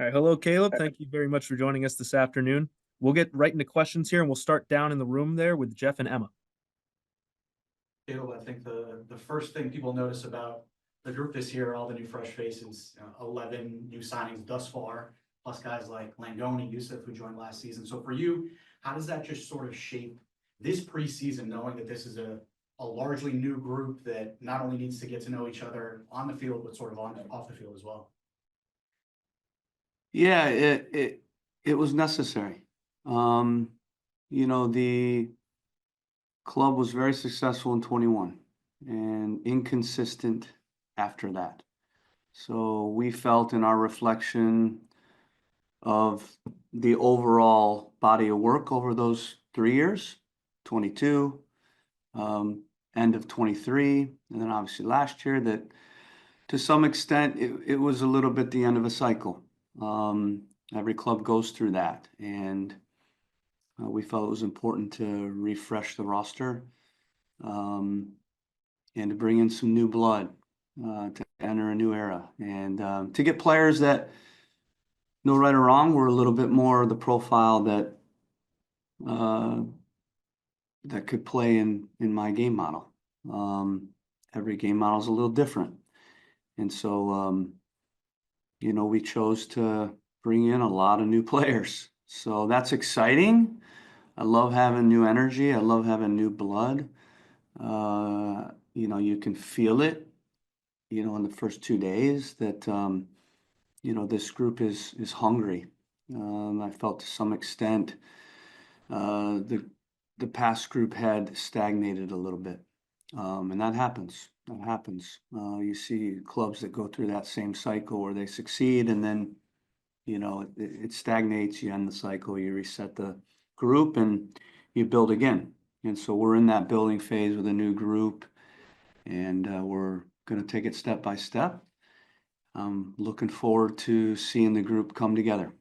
All right, hello, Caleb. Thank you very much for joining us this afternoon. We'll get right into questions here, and we'll start down in the room there with Jeff and Emma. Caleb, I think the first thing people notice about the group this year, all the new fresh faces, 11 new signings thus far, plus guys like Langone, Yusuf, who joined last season. So for you, how does that just sort of shape this preseason, knowing that this is a largely new group that not only needs to get to know each other on the field, but sort of off the field as well? Yeah, it was necessary. The club was very successful in 21 and inconsistent after that. So we felt in our reflection of the overall body of work over those 3 years, 22, end of 23, and then obviously last year, that to some extent it was a little bit the end of a cycle. Every club goes through that, and we felt it was important to refresh the roster, and to bring in some new blood, to enter a new era, and to get players that, no right or wrong, were a little bit more the profile that could play in my game model. Every game model is a little different, and so we chose to bring in a lot of new players. So that's exciting. I love having new energy. I love having new blood. You can feel it, in the first 2 days that, this group is hungry. I felt to some extent the past group had stagnated a little bit. And that happens. You see clubs that go through that same cycle where they succeed, and then, it stagnates. You end the cycle, you reset the group, and you build again. And so we're in that building phase with a new group, and we're going to take it step by step. I'm looking forward to seeing the group come together.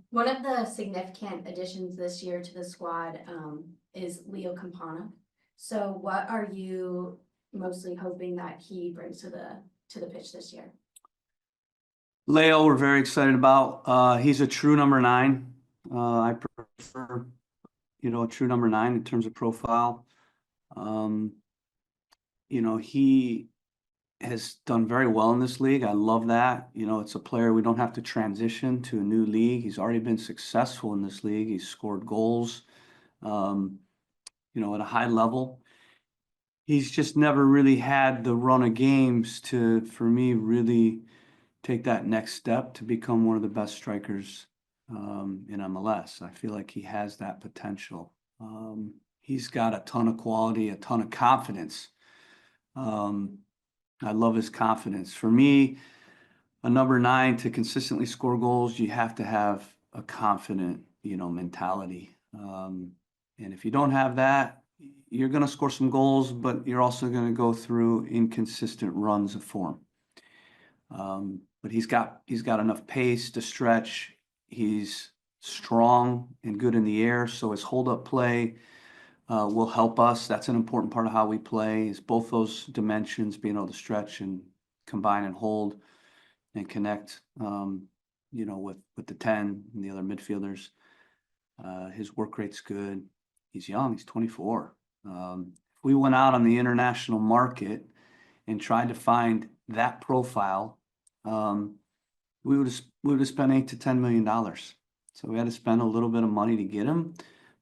One of the significant additions this year to the squad is Leo Campana. So what are you mostly hoping that he brings to the pitch this year? Leo, we're very excited about. He's a true number 9. I prefer, a true number 9 in terms of profile. He has done very well in this league. I love that. It's a player we don't have to transition to a new league. He's already been successful in this league. He's scored goals, at a high level. He's just never really had the run of games for me, really take that next step to become one of the best strikers in MLS. I feel like he has that potential. He's got a ton of quality, a ton of confidence. I love his confidence. For me, a number 9 to consistently score goals, you have to have a confident, mentality. And if you don't have that, you're going to score some goals, but you're also going to go through inconsistent runs of form. But he's got enough pace to stretch. He's strong and good in the air, so his hold-up play will help us. That's an important part of how we play, is both those dimensions, being able to stretch and combine and hold and connect, with the 10 and the other midfielders. His work rate's good. He's young. He's 24. If we went out on the international market and tried to find that profile, we would have spent $8 to $10 million. So we had to spend a little bit of money to get him,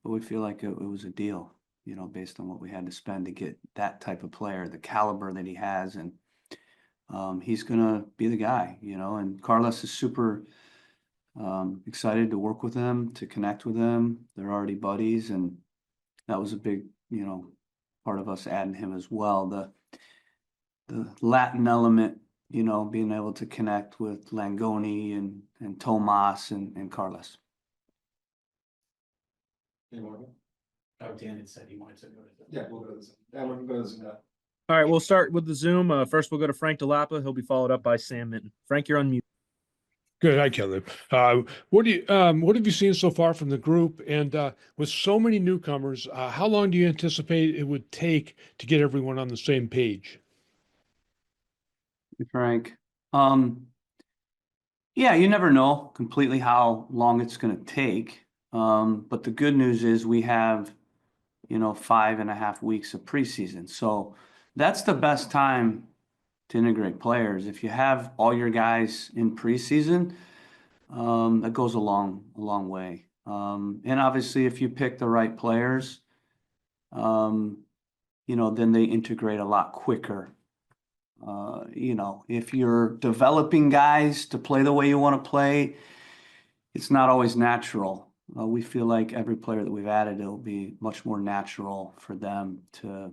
but we feel like it was a deal, based on what we had to spend to get that type of player, the caliber that he has. And he's going to be the guy, and Carlos is super excited to work with him, to connect with him. They're already buddies, and that was a big, part of us adding him as well. The Latin element, being able to connect with Langone and Tomas and Carlos. Any more? Oh, Dan had said he wanted to go to the... Yeah, we'll go to the Zoom. Yeah, we're going to go to the Zoom now. All right, we'll start with the Zoom. First, we'll go to Frank DeLappa. He'll be followed up by Sam Minton. Frank, you're on mute. Good. Hi, Caleb. What have you seen so far from the group? And with so many newcomers, how long do you anticipate it would take to get everyone on the same page? Frank, Yeah, you never know completely how long it's going to take. But the good news is we have, 5.5 weeks of preseason. So that's the best time to integrate players. If you have all your guys in preseason, that goes a long way. And obviously, if you pick the right players, then they integrate a lot quicker. If you're developing guys to play the way you want to play, it's not always natural. We feel like every player that we've added, it'll be much more natural for them to,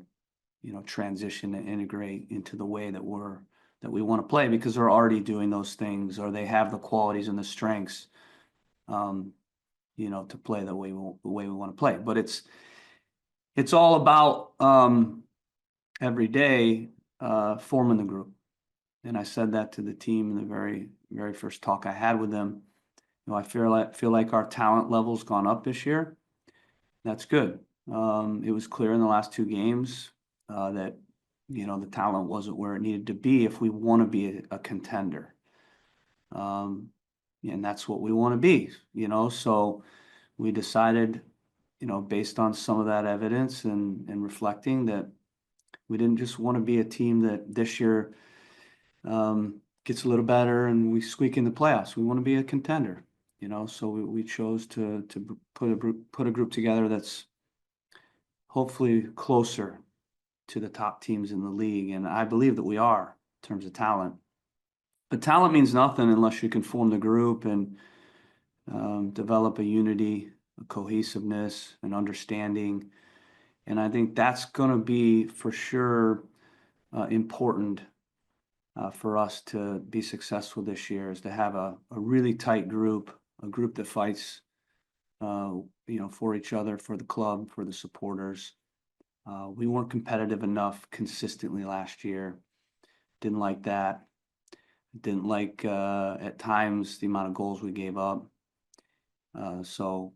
transition and integrate into the way that we want to play because they're already doing those things or they have the qualities and the strengths, to play the way we want to play. But it's all about every day forming the group. And I said that to the team in the very, very first talk I had with them. I feel like our talent level's gone up this year. That's good. It was clear in the last 2 games that the talent wasn't where it needed to be if we want to be a contender. And that's what we want to be. So we decided, based on some of that evidence and reflecting that we didn't just want to be a team that this year gets a little better and we squeak in the playoffs. We want to be a contender. So we chose to put a group together that's hopefully closer to the top teams in the league, and I believe that we are in terms of talent. But talent means nothing unless you can form the group and develop a unity, a cohesiveness, an understanding, and I think that's going to be for sure important for us to be successful this year. Is to have a really tight group. A group that fights, for each other, for the club, for the supporters. We weren't competitive enough consistently last year. Didn't like that. Didn't like, at times, the amount of goals we gave up. So,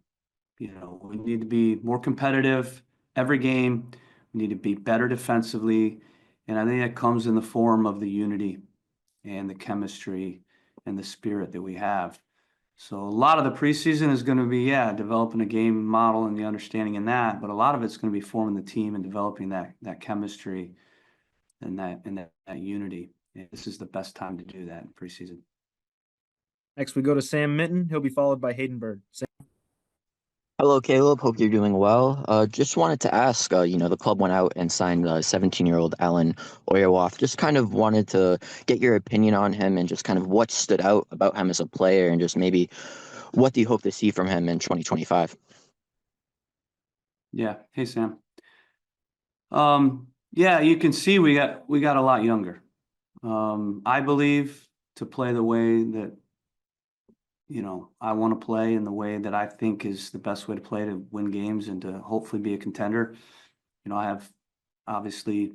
we need to be more competitive every game. We need to be better defensively. And I think that comes in the form of the unity and the chemistry and the spirit that we have. So a lot of the preseason is going to be, developing a game model and the understanding in that, but a lot of it's going to be forming the team and developing that chemistry and that unity. And this is the best time to do that in preseason. Next, we go to Sam Minton. He'll be followed by Hayden Bird. Sam. Hello, Caleb. Hope you're doing well. Just wanted to ask, the club went out and signed 17-year-old Alan Oyawath. Just kind of wanted to get your opinion on him and just kind of what stood out about him as a player and just maybe what do you hope to see from him in 2025? Yeah. Hey, Sam. Yeah, you can see we got a lot younger. I believe to play the way that I want to play in the way that I think is the best way to play to win games and to hopefully be a contender. I have obviously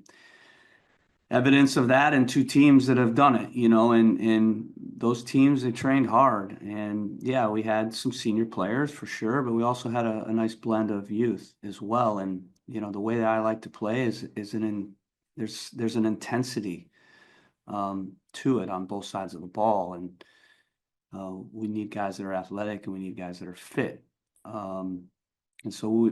evidence of that in 2 teams that have done it, and those teams, they trained hard. And yeah, we had some senior players for sure, but we also had a nice blend of youth as well. And, the way that I like to play is there's an intensity to it on both sides of the ball. And we need guys that are athletic and we need guys that are fit. And so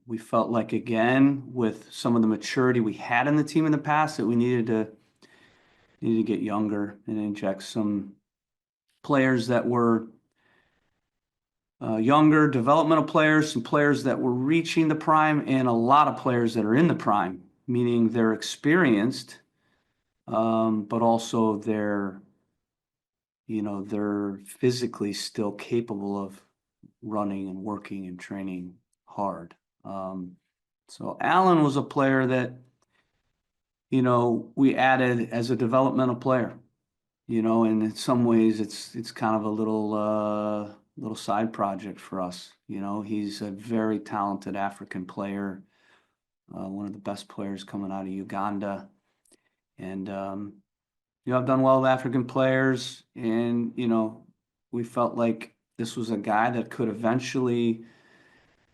we felt like, again, with some of the maturity we had in the team in the past, that we needed to get younger and inject some players that were younger, developmental players, some players that were reaching the prime, and a lot of players that are in the prime, meaning they're experienced, but also they're physically still capable of running and working and training hard. So Alan was a player that, we added as a developmental player, and in some ways it's kind of a little side project for us. He's a very talented African player, one of the best players coming out of Uganda. And, I've done well with African players, and, we felt like this was a guy that could eventually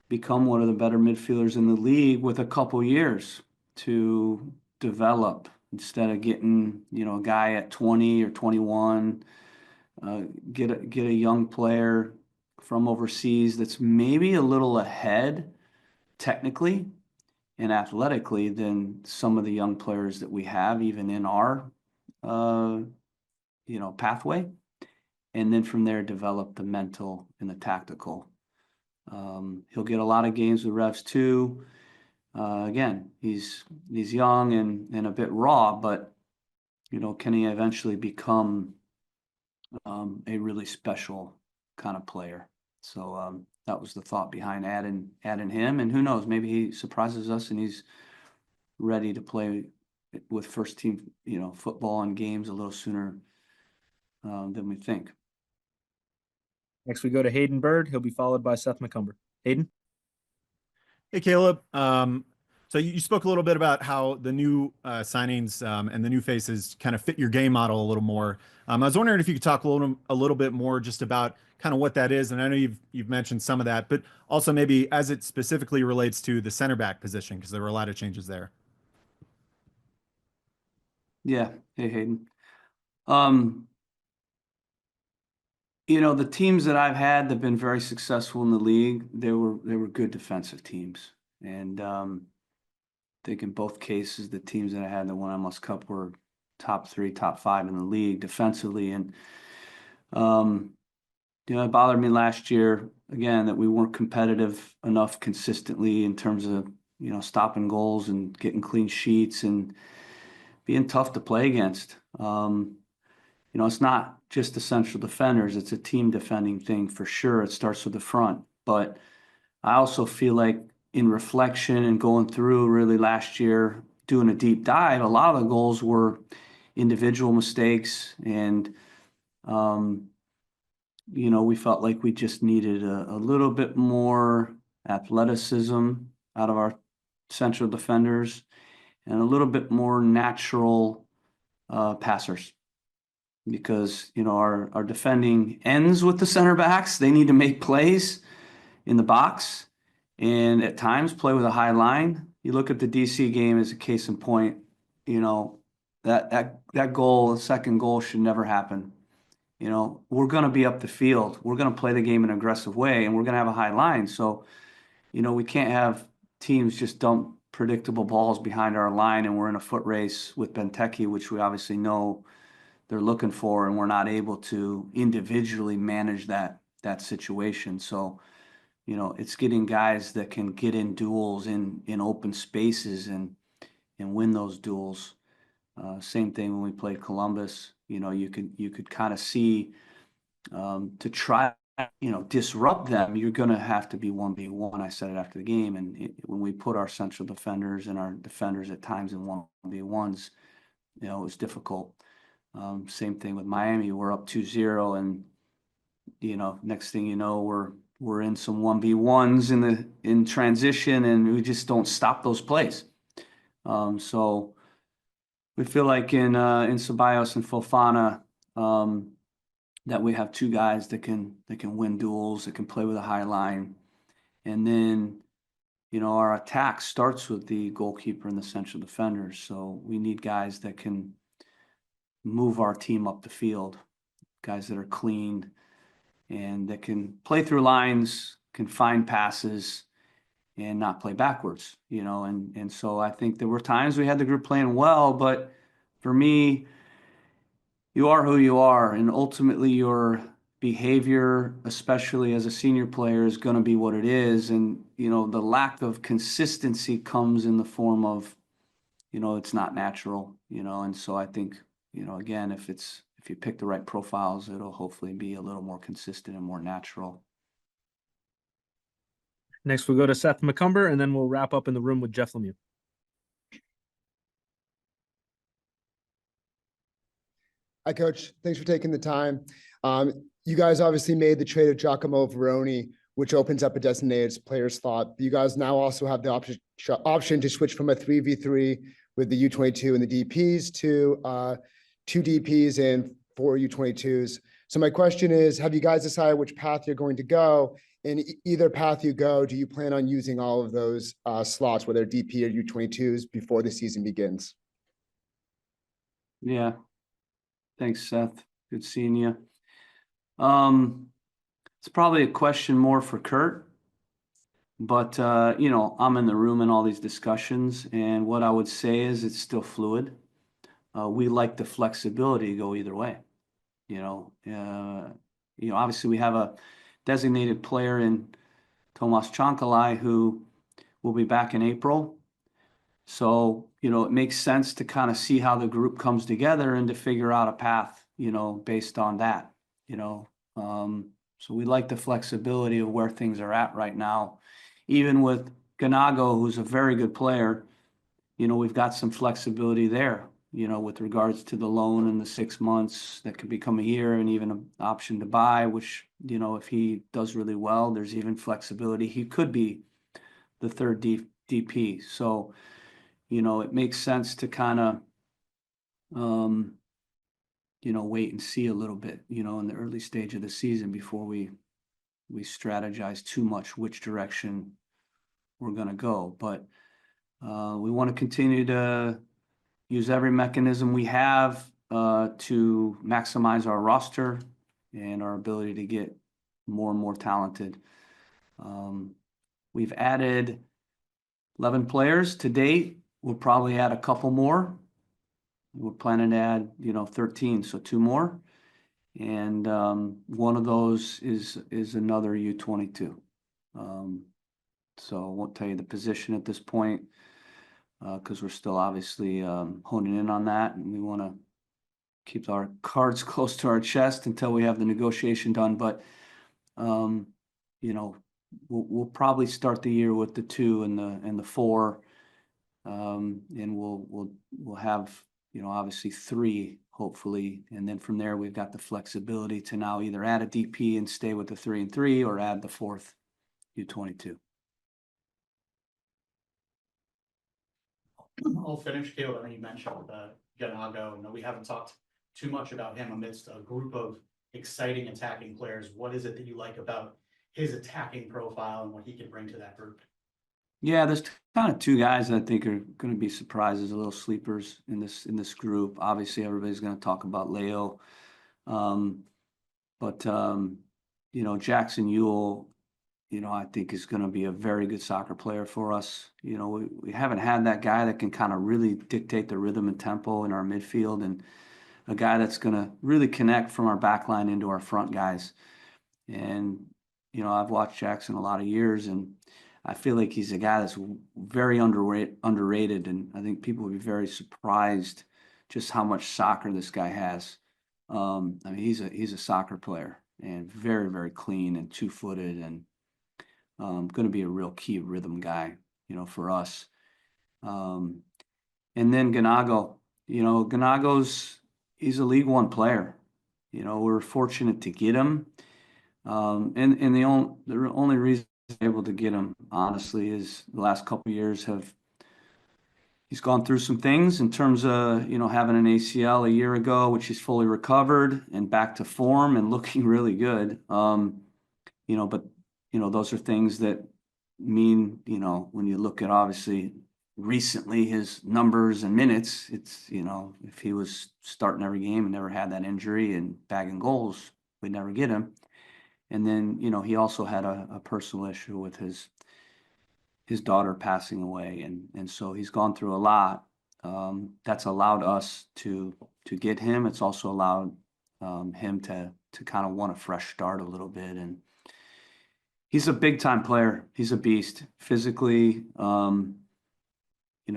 become one of the better midfielders in the league with a couple years to develop instead of getting, a guy at 20 or 21, get a young player from overseas that's maybe a little ahead technically and athletically than some of the young players that we have, even in our, pathway. And then from there, develop the mental and the tactical. He'll get a lot of games with Revs too. Again, he's young and a bit raw, but can he eventually become a really special kind of player? So that was the thought behind adding him. And who knows, maybe he surprises us and he's ready to play with first team, football and games a little sooner than we think. Next, we go to Hayden Bird. He'll be followed by Seth McCumber. Hayden? Hey, Caleb. So you spoke a little bit about how the new signings and the new faces kind of fit your game model a little more. I was wondering if you could talk a little bit more just about kind of what that is. And I know you've mentioned some of that, but also maybe as it specifically relates to the center back position, because there were a lot of changes there. Yeah. Hey, Hayden. The teams that I've had that have been very successful in the league, they were good defensive teams. And I think in both cases, the teams that I had that won MLS Cup were top 3, top 5 in the league defensively. And it bothered me last year again that we weren't competitive enough consistently in terms of stopping goals and getting clean sheets and being tough to play against. It's not just the central defenders, it's a team defending thing for sure. It starts with the front. But I also feel like in reflection and going through really last year, doing a deep dive, a lot of the goals were individual mistakes. And, we felt like we just needed a little bit more athleticism out of our central defenders and a little bit more natural passers. Because our defending ends with the center backs. They need to make plays in the box and at times play with a high line. You look at the DC game as a case in point, that goal, the second goal, should never happen. We're going to be up the field. We're going to play the game in an aggressive way, and we're going to have a high line. So, we can't have teams just dump predictable balls behind our line and we're in a foot race with Benteke, which we obviously know they're looking for, and we're not able to individually manage that situation. So, it's getting guys that can get in duels in open spaces and win those duels. Same thing when we played Columbus. You could kind of see to try disrupt them, you're going to have to be 1v1. I said it after the game, and when we put our central defenders and our defenders at times in 1v1s, it was difficult. Same thing with Miami. We're up 2-0 and next thing you know, we're in some 1v1s in transition and we just don't stop those plays. So we feel like in Ceballos and Fofana that we have two guys that can win duels, that can play with a high line. And then our attack starts with the goalkeeper and the central defenders. So we need guys that can move our team up the field, guys that are clean and that can play through lines, can find passes and not play backwards, and so I think there were times we had the group playing well, but for me, you are who you are, and ultimately your behavior, especially as a senior player, is going to be what it is. And the lack of consistency comes in the form of it's not natural, and so I think again, if you pick the right profiles, it'll hopefully be a little more consistent and more natural. Next, we'll go to Seth McCumber, and then we'll wrap up in the room with Jeff Lemieux. Hi, Coach. Thanks for taking the time. You guys obviously made the trade of Giacomo Veroni, which opens up a designated player slot. You guys now also have the option to switch from a 3v3 with the U22 and the DPs to 2 DPs and 4 U22s. So my question is, have you guys decided which path you're going to go? In either path you go, do you plan on using all of those slots, whether DP or U22s, before the season begins? Yeah. Thanks, Seth. Good seeing you. It's probably a question more for Kurt, but I'm in the room in all these discussions, and what I would say is it's still fluid. We like the flexibility to go either way. Obviously we have a designated player in Tomas Chancalay who will be back in April. So, it makes sense to kind of see how the group comes together and to figure out a path, based on that, So we like the flexibility of where things are at right now. Even with Ganago, who's a very good player, we've got some flexibility there, with regards to the loan and the 6 months that could become a year and even an option to buy, which, if he does really well, there's even flexibility. He could be the third DP. So, it makes sense to kind of, wait and see a little bit, in the early stage of the season before we strategize too much which direction we're going to go. But we want to continue to use every mechanism we have to maximize our roster and our ability to get more and more talented. We've added 11 players to date. We'll probably add a couple more. We're planning to add, 13, so 2 more. And one of those is another U22. So I won't tell you the position at this point because we're still obviously honing in on that, and we want to keep our cards close to our chest until we have the negotiation done. But we'll probably start the year with the 2 and the 4, and we'll have obviously 3 hopefully, and then from there we've got the flexibility to now either add a DP and stay with the 3 and 3 or add the 4th U22. I'll finish, Caleb. I think you mentioned Ganago. We haven't talked too much about him amidst a group of exciting attacking players. What is it that you like about his attacking profile and what he can bring to that group? Yeah, there's kind of 2 guys that I think are going to be surprises, a little sleepers in this group. Obviously, everybody's going to talk about Leo, but Jackson Ewell, I think is going to be a very good soccer player for us. We haven't had that guy that can kind of really dictate the rhythm and tempo in our midfield, and a guy that's going to really connect from our back line into our front guys. And I've watched Jackson a lot of years, and I feel like he's a guy that's very underrated, and I think people would be very surprised just how much soccer this guy has. He's a soccer player and very, very clean and 2-footed, and going to be a real key rhythm guy, for us. And then Ganago, he's a League One player. We're fortunate to get him. And the only reason we're able to get him, honestly, is the last couple of years he's gone through some things in terms of, having an ACL a year ago, which he's fully recovered and back to form and looking really good. But those are things that mean, when you look at obviously recently his numbers and minutes, it's, if he was starting every game and never had that injury and bagging goals, we'd never get him. And then, he also had a personal issue with his daughter passing away. And so he's gone through a lot. That's allowed us to get him. It's also allowed him to kind of want a fresh start a little bit. And he's a big time player. He's a beast physically,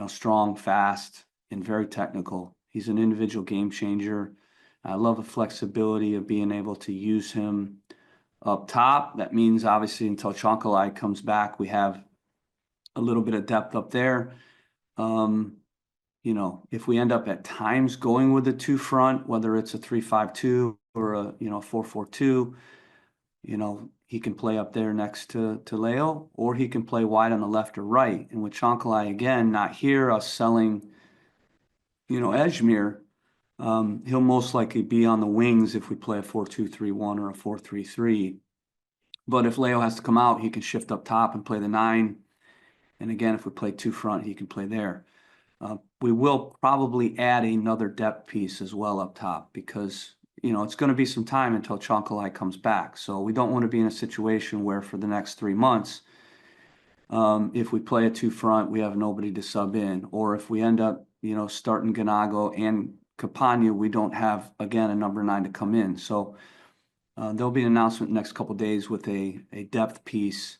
strong, fast, and very technical. He's an individual game changer. I love the flexibility of being able to use him up top. That means obviously until Chancalay comes back, we have a little bit of depth up there. If we end up at times going with the 2 front, whether it's a 3-5-2 or a 4-4-2, he can play up there next to Leo, or he can play wide on the left or right. And with Chancalay again not here, us selling, Edgemere, he'll most likely be on the wings if we play a 4-2-3-1 or a 4-3-3. But if Leo has to come out, he can shift up top and play the 9. And again, if we play 2 front, he can play there. We will probably add another depth piece as well up top because, you know, it's going to be some time until Chonkalai comes back. So we don't want to be in a situation where for the next 3 months, if we play a two front, we have nobody to sub in, or if we end up, you know, starting Ganago and Campagna, we don't have, again, a number 9 to come in. So there'll be an announcement next couple of days with a depth piece.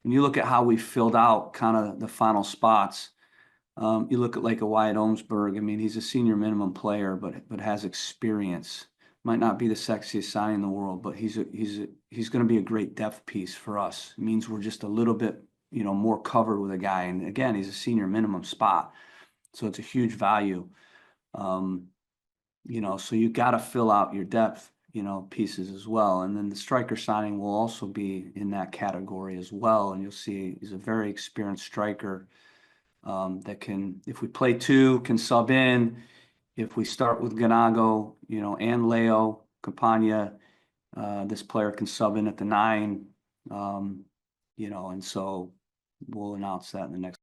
When you look at how we filled out kind of the final spots, you look at like a Wyatt Ohmsberg. I mean, he's a senior minimum player, but has experience. Might not be the sexiest sign in the world, but he's going to be a great depth piece for us. It means we're just a little bit, you know, more covered with a guy. And again, he's a senior minimum spot, so it's a huge value. You know, so you got to fill out your depth, you know, pieces as well. And then the striker signing will also be in that category as well. And you'll see he's a very experienced striker that can, if we play two, can sub in. If we start with Ganago, you know, and Leo Campagna, this player can sub in at the 9. You know, and so we'll announce that in the next